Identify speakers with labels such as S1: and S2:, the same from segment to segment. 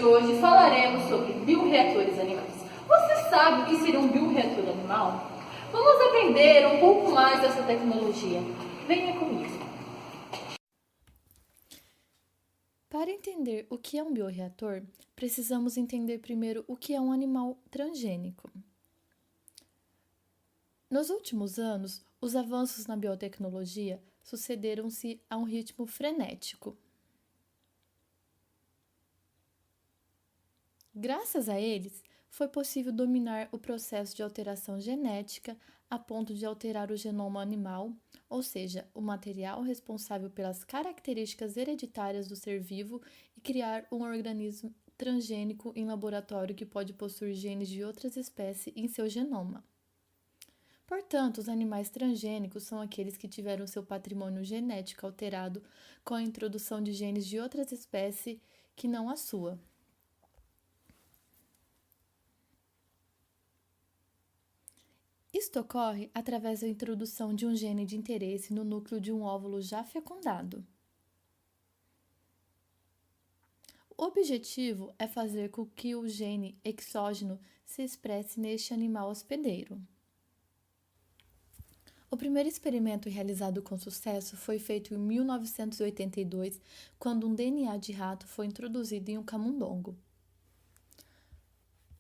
S1: de hoje falaremos sobre bioreatores animais. Você sabe o que seria um bioreator animal? Vamos aprender um pouco mais dessa tecnologia. Venha comigo.
S2: Para entender o que é um bioreator, precisamos entender primeiro o que é um animal transgênico. Nos últimos anos, os avanços na biotecnologia sucederam-se a um ritmo frenético. Graças a eles, foi possível dominar o processo de alteração genética a ponto de alterar o genoma animal, ou seja, o material responsável pelas características hereditárias do ser vivo, e criar um organismo transgênico em laboratório que pode possuir genes de outras espécies em seu genoma. Portanto, os animais transgênicos são aqueles que tiveram seu patrimônio genético alterado com a introdução de genes de outras espécies que não a sua. Isto ocorre através da introdução de um gene de interesse no núcleo de um óvulo já fecundado. O objetivo é fazer com que o gene exógeno se expresse neste animal hospedeiro. O primeiro experimento realizado com sucesso foi feito em 1982, quando um DNA de rato foi introduzido em um camundongo.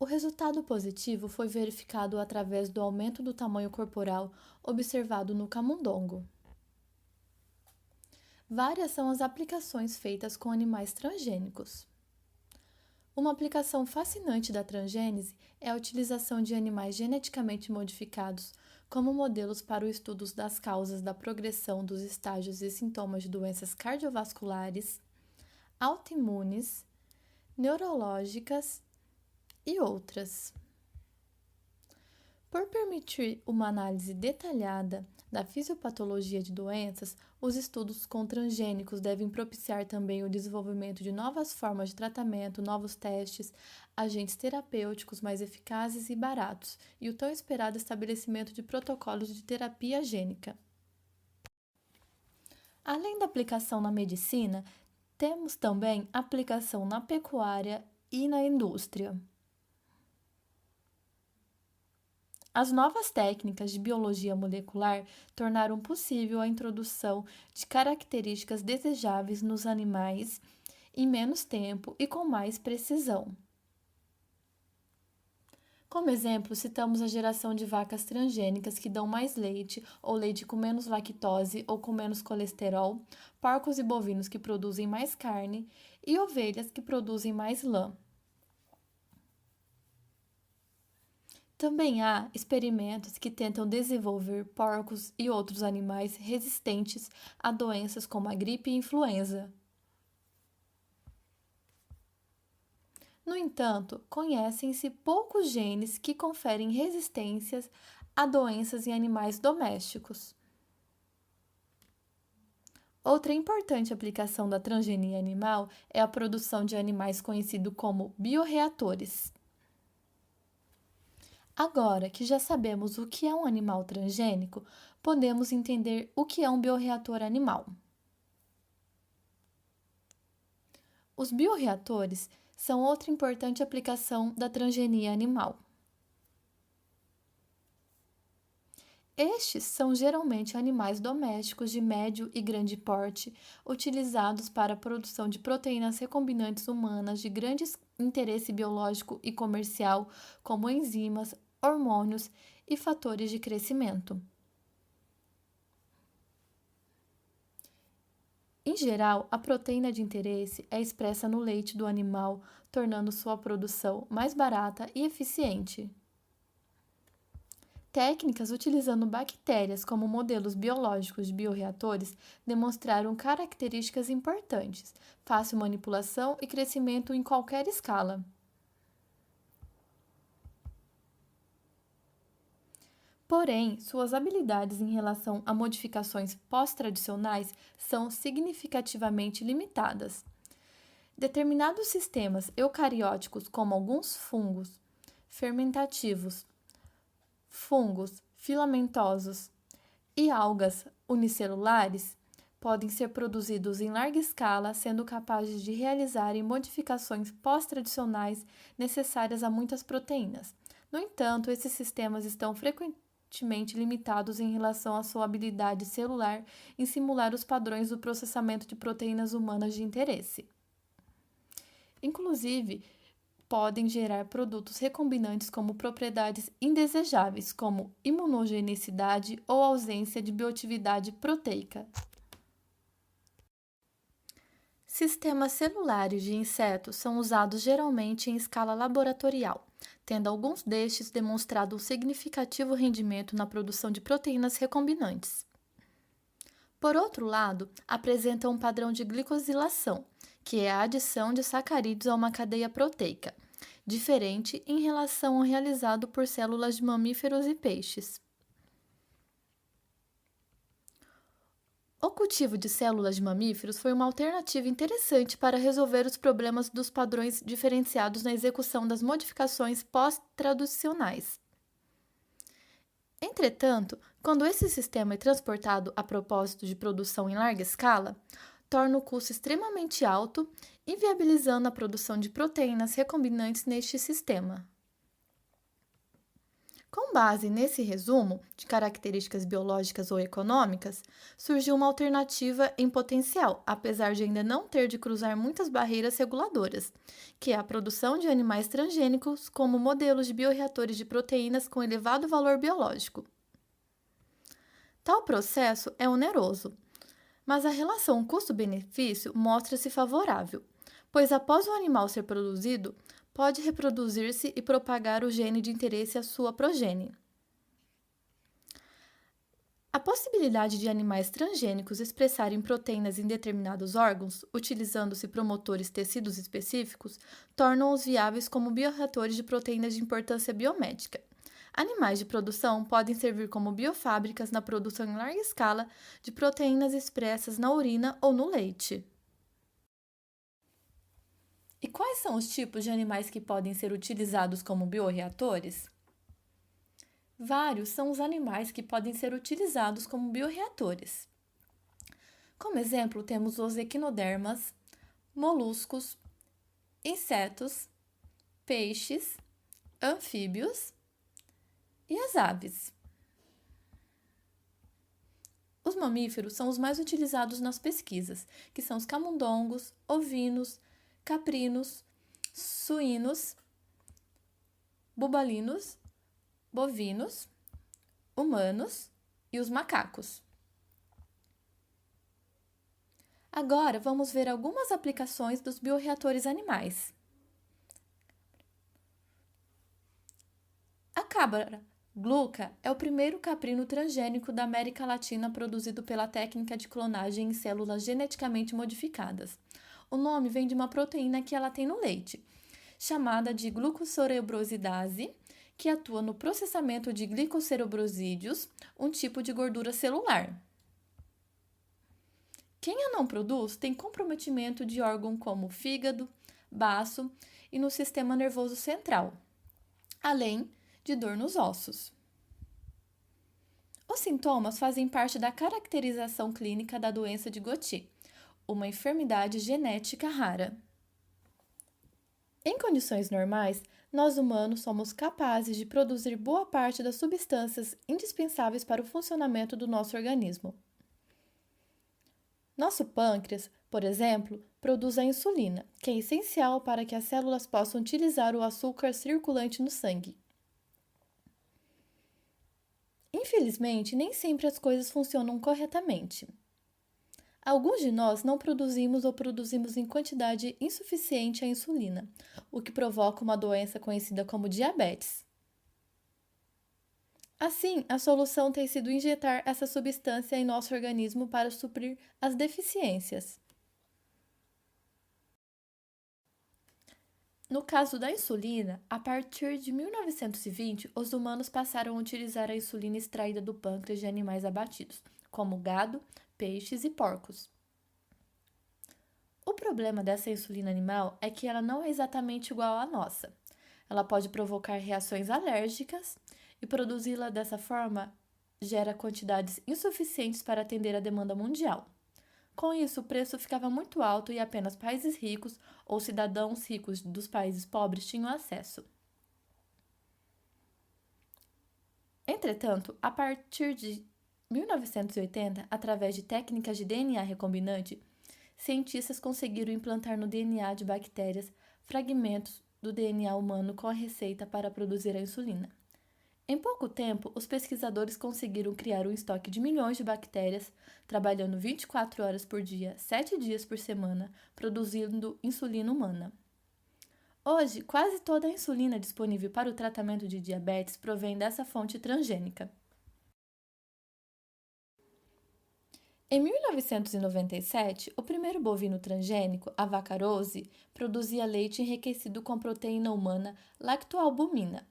S2: O resultado positivo foi verificado através do aumento do tamanho corporal observado no camundongo. Várias são as aplicações feitas com animais transgênicos. Uma aplicação fascinante da transgênese é a utilização de animais geneticamente modificados como modelos para o estudo das causas da progressão dos estágios e sintomas de doenças cardiovasculares, autoimunes, neurológicas e outras. Por permitir uma análise detalhada da fisiopatologia de doenças, os estudos com transgênicos devem propiciar também o desenvolvimento de novas formas de tratamento, novos testes, agentes terapêuticos mais eficazes e baratos, e o tão esperado estabelecimento de protocolos de terapia gênica. Além da aplicação na medicina, temos também aplicação na pecuária e na indústria. As novas técnicas de biologia molecular tornaram possível a introdução de características desejáveis nos animais em menos tempo e com mais precisão. Como exemplo, citamos a geração de vacas transgênicas que dão mais leite ou leite com menos lactose ou com menos colesterol, porcos e bovinos que produzem mais carne e ovelhas que produzem mais lã. Também há experimentos que tentam desenvolver porcos e outros animais resistentes a doenças como a gripe e a influenza. No entanto, conhecem-se poucos genes que conferem resistências a doenças em animais domésticos. Outra importante aplicação da transgenia animal é a produção de animais conhecidos como bioreatores. Agora que já sabemos o que é um animal transgênico, podemos entender o que é um bioreator animal. Os bioreatores são outra importante aplicação da transgenia animal. Estes são geralmente animais domésticos de médio e grande porte, utilizados para a produção de proteínas recombinantes humanas de grande interesse biológico e comercial, como enzimas, hormônios e fatores de crescimento. Em geral, a proteína de interesse é expressa no leite do animal, tornando sua produção mais barata e eficiente. Técnicas utilizando bactérias como modelos biológicos de bioreatores demonstraram características importantes, fácil manipulação e crescimento em qualquer escala. Porém, suas habilidades em relação a modificações pós-tradicionais são significativamente limitadas. Determinados sistemas eucarióticos, como alguns fungos filamentosos e algas unicelulares, podem ser produzidos em larga escala, sendo capazes de realizarem modificações pós-traducionais necessárias a muitas proteínas. No entanto, esses sistemas estão frequentemente limitados em relação à sua habilidade celular em simular os padrões do processamento de proteínas humanas de interesse. Inclusive, podem gerar produtos recombinantes como propriedades indesejáveis, como imunogenicidade ou ausência de bioatividade proteica. Sistemas celulares de insetos são usados geralmente em escala laboratorial, tendo alguns destes demonstrado um significativo rendimento na produção de proteínas recombinantes. Por outro lado, apresentam um padrão de glicosilação, que é a adição de sacarídeos a uma cadeia proteica, diferente em relação ao realizado por células de mamíferos e peixes. O cultivo de células de mamíferos foi uma alternativa interessante para resolver os problemas dos padrões diferenciados na execução das modificações pós-traducionais. Entretanto, quando esse sistema é transportado a propósito de produção em larga escala, torna o custo extremamente alto, inviabilizando a produção de proteínas recombinantes neste sistema. Com base nesse resumo de características biológicas ou econômicas, surgiu uma alternativa em potencial, apesar de ainda não ter de cruzar muitas barreiras reguladoras, que é a produção de animais transgênicos como modelos de bioreatores de proteínas com elevado valor biológico. Tal processo é oneroso, mas a relação custo-benefício mostra-se favorável, pois após o animal ser produzido, pode reproduzir-se e propagar o gene de interesse à sua progenie. A possibilidade de animais transgênicos expressarem proteínas em determinados órgãos, utilizando-se promotores tecidos específicos, tornam-os viáveis como bioreatores de proteínas de importância biomédica. Animais de produção podem servir como biofábricas na produção em larga escala de proteínas expressas na urina ou no leite. E quais são os tipos de animais que podem ser utilizados como bioreatores? Vários são os animais que podem ser utilizados como bioreatores. Como exemplo, temos os equinodermas, moluscos, insetos, peixes, anfíbios e as aves. Os mamíferos são os mais utilizados nas pesquisas, que são os camundongos, ovinos, caprinos, suínos, bubalinos, bovinos, humanos e os macacos. Agora vamos ver algumas aplicações dos bioreatores animais. A cabra gluca é o primeiro caprino transgênico da América Latina produzido pela técnica de clonagem em células geneticamente modificadas. O nome vem de uma proteína que ela tem no leite, chamada de glucocerebrosidase, que atua no processamento de glicocerebrosídeos, um tipo de gordura celular. Quem a não produz tem comprometimento de órgão como fígado, baço e no sistema nervoso central, além de dor nos ossos. Os sintomas fazem parte da caracterização clínica da doença de Gaucher, uma enfermidade genética rara. Em condições normais, nós humanos somos capazes de produzir boa parte das substâncias indispensáveis para o funcionamento do nosso organismo. Nosso pâncreas, por exemplo, produz a insulina, que é essencial para que as células possam utilizar o açúcar circulante no sangue. Infelizmente, nem sempre as coisas funcionam corretamente. Alguns de nós não produzimos ou produzimos em quantidade insuficiente a insulina, o que provoca uma doença conhecida como diabetes. Assim, a solução tem sido injetar essa substância em nosso organismo para suprir as deficiências. No caso da insulina, a partir de 1920, os humanos passaram a utilizar a insulina extraída do pâncreas de animais abatidos, como gado, peixes e porcos. O problema dessa insulina animal é que ela não é exatamente igual à nossa. Ela pode provocar reações alérgicas e produzi-la dessa forma gera quantidades insuficientes para atender a demanda mundial. Com isso, o preço ficava muito alto e apenas países ricos ou cidadãos ricos dos países pobres tinham acesso. Entretanto, a partir de 1980, através de técnicas de DNA recombinante, cientistas conseguiram implantar no DNA de bactérias fragmentos do DNA humano com a receita para produzir a insulina. Em pouco tempo, os pesquisadores conseguiram criar um estoque de milhões de bactérias, trabalhando 24 horas por dia, 7 dias por semana, produzindo insulina humana. Hoje, quase toda a insulina disponível para o tratamento de diabetes provém dessa fonte transgênica. Em 1997, o primeiro bovino transgênico, a vaca Rose, produzia leite enriquecido com proteína humana lactoalbumina.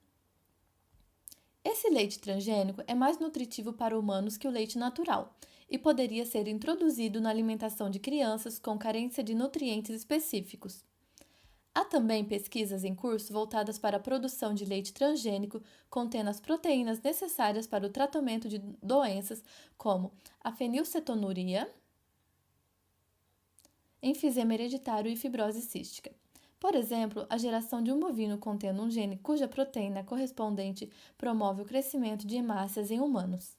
S2: Esse leite transgênico é mais nutritivo para humanos que o leite natural e poderia ser introduzido na alimentação de crianças com carência de nutrientes específicos. Há também pesquisas em curso voltadas para a produção de leite transgênico contendo as proteínas necessárias para o tratamento de doenças como a fenilcetonuria, enfisema hereditário e fibrose cística. Por exemplo, a geração de um bovino contendo um gene cuja proteína correspondente promove o crescimento de hemácias em humanos.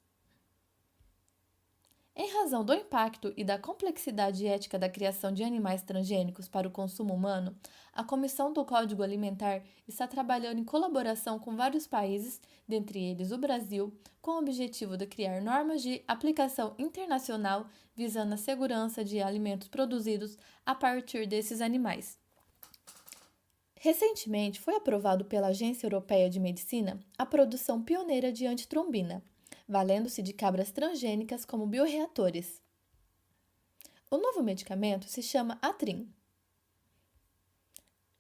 S2: Em razão do impacto e da complexidade ética da criação de animais transgênicos para o consumo humano, a Comissão do Código Alimentar está trabalhando em colaboração com vários países, dentre eles o Brasil, com o objetivo de criar normas de aplicação internacional visando a segurança de alimentos produzidos a partir desses animais. Recentemente, foi aprovado pela Agência Europeia de Medicina a produção pioneira de antitrombina, valendo-se de cabras transgênicas como bioreatores. O novo medicamento se chama Atrin.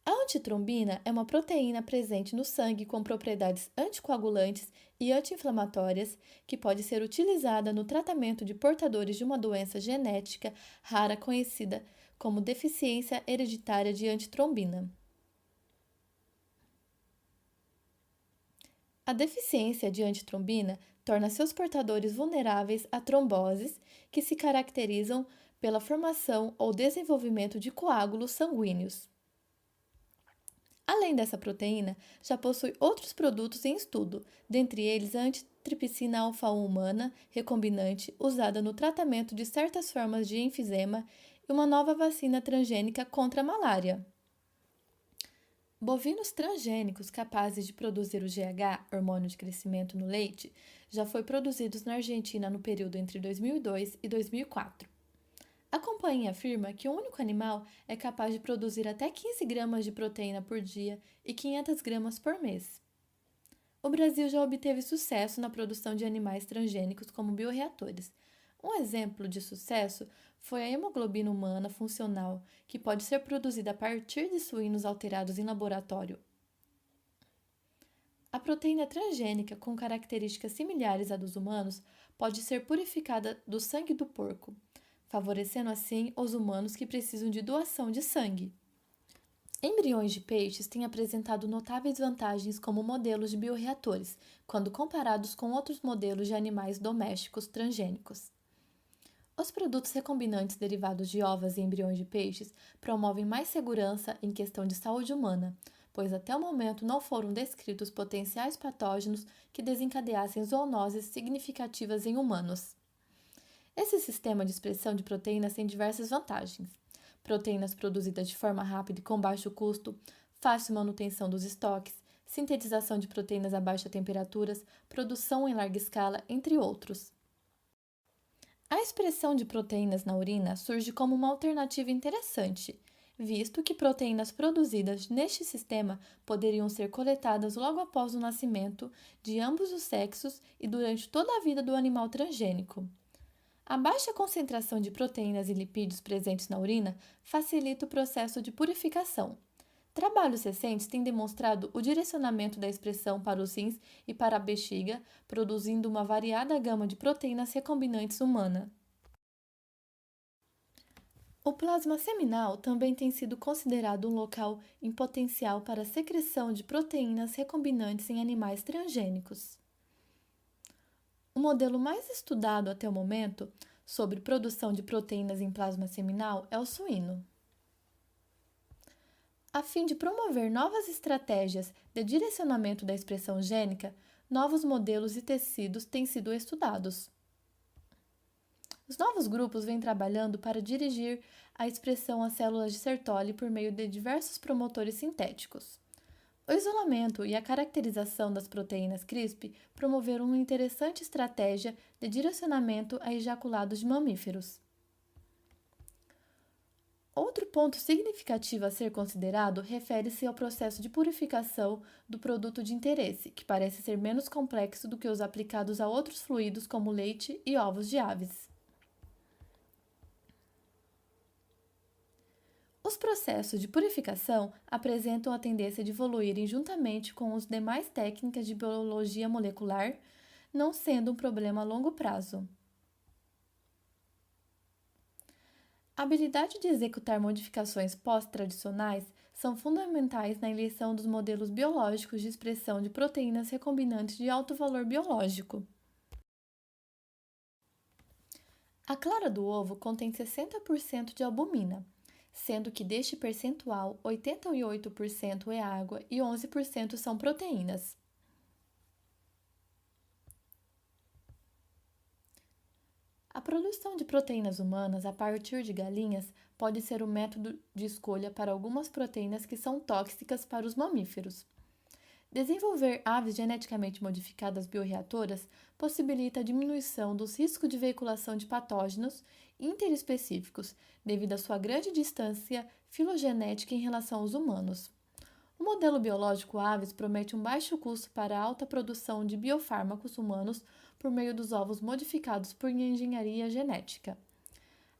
S2: A antitrombina é uma proteína presente no sangue com propriedades anticoagulantes e anti-inflamatórias que pode ser utilizada no tratamento de portadores de uma doença genética rara conhecida como deficiência hereditária de antitrombina. A deficiência de antitrombina torna seus portadores vulneráveis a tromboses, que se caracterizam pela formação ou desenvolvimento de coágulos sanguíneos. Além dessa proteína, já possui outros produtos em estudo, dentre eles a antitripsina alfa-1 humana recombinante usada no tratamento de certas formas de enfisema e uma nova vacina transgênica contra a malária. Bovinos transgênicos capazes de produzir o GH, hormônio de crescimento no leite, já foi produzidos na Argentina no período entre 2002 e 2004. A companhia afirma que um único animal é capaz de produzir até 15 gramas de proteína por dia e 500 gramas por mês. O Brasil já obteve sucesso na produção de animais transgênicos como bioreatores. Um exemplo de sucesso foi a hemoglobina humana funcional, que pode ser produzida a partir de suínos alterados em laboratório. A proteína transgênica, com características similares à dos humanos, pode ser purificada do sangue do porco, favorecendo assim os humanos que precisam de doação de sangue. Embriões de peixes têm apresentado notáveis vantagens como modelos de bioreatores, quando comparados com outros modelos de animais domésticos transgênicos. Os produtos recombinantes derivados de ovas e embriões de peixes promovem mais segurança em questão de saúde humana, pois até o momento não foram descritos potenciais patógenos que desencadeassem zoonoses significativas em humanos. Esse sistema de expressão de proteínas tem diversas vantagens. Proteínas produzidas de forma rápida e com baixo custo, fácil manutenção dos estoques, sintetização de proteínas a baixa temperaturas, produção em larga escala, entre outros. A expressão de proteínas na urina surge como uma alternativa interessante, visto que proteínas produzidas neste sistema poderiam ser coletadas logo após o nascimento de ambos os sexos e durante toda a vida do animal transgênico. A baixa concentração de proteínas e lipídios presentes na urina facilita o processo de purificação. Trabalhos recentes têm demonstrado o direcionamento da expressão para os rins e para a bexiga, produzindo uma variada gama de proteínas recombinantes humana. O plasma seminal também tem sido considerado um local em potencial para a secreção de proteínas recombinantes em animais transgênicos. O modelo mais estudado até o momento sobre produção de proteínas em plasma seminal é o suíno. A fim de promover novas estratégias de direcionamento da expressão gênica, novos modelos e tecidos têm sido estudados. Os novos grupos vêm trabalhando para dirigir a expressão às células de Sertoli por meio de diversos promotores sintéticos. O isolamento e a caracterização das proteínas CRISPR promoveram uma interessante estratégia de direcionamento a ejaculados de mamíferos. Outro ponto significativo a ser considerado refere-se ao processo de purificação do produto de interesse, que parece ser menos complexo do que os aplicados a outros fluidos como leite e ovos de aves. Os processos de purificação apresentam a tendência de evoluírem juntamente com as demais técnicas de biologia molecular, não sendo um problema a longo prazo. A habilidade de executar modificações pós-tradicionais são fundamentais na eleição dos modelos biológicos de expressão de proteínas recombinantes de alto valor biológico. A clara do ovo contém 60% de albumina, sendo que deste percentual, 88% é água e 11% são proteínas. A produção de proteínas humanas a partir de galinhas pode ser um método de escolha para algumas proteínas que são tóxicas para os mamíferos. Desenvolver aves geneticamente modificadas bioreatoras possibilita a diminuição dos riscos de veiculação de patógenos interespecíficos, devido à sua grande distância filogenética em relação aos humanos. O modelo biológico aves promete um baixo custo para a alta produção de biofármacos humanos por meio dos ovos modificados por engenharia genética.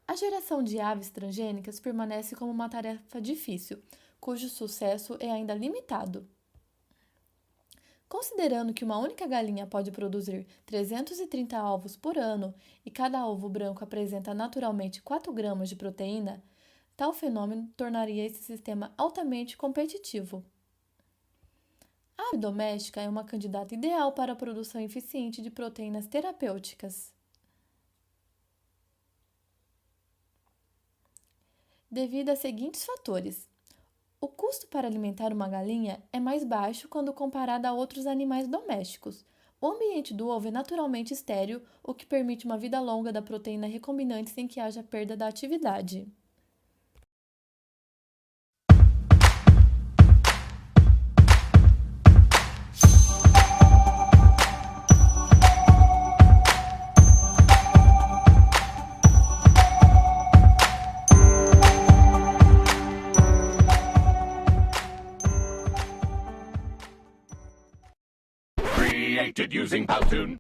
S2: A geração de aves transgênicas permanece como uma tarefa difícil, cujo sucesso é ainda limitado. Considerando que uma única galinha pode produzir 330 ovos por ano e cada ovo branco apresenta naturalmente 4 gramas de proteína, tal fenômeno tornaria esse sistema altamente competitivo. A ave doméstica é uma candidata ideal para a produção eficiente de proteínas terapêuticas. Devido a seguintes fatores: o custo para alimentar uma galinha é mais baixo quando comparado a outros animais domésticos. O ambiente do ovo é naturalmente estéril, o que permite uma vida longa da proteína recombinante sem que haja perda da atividade.
S3: Created using Powtoon.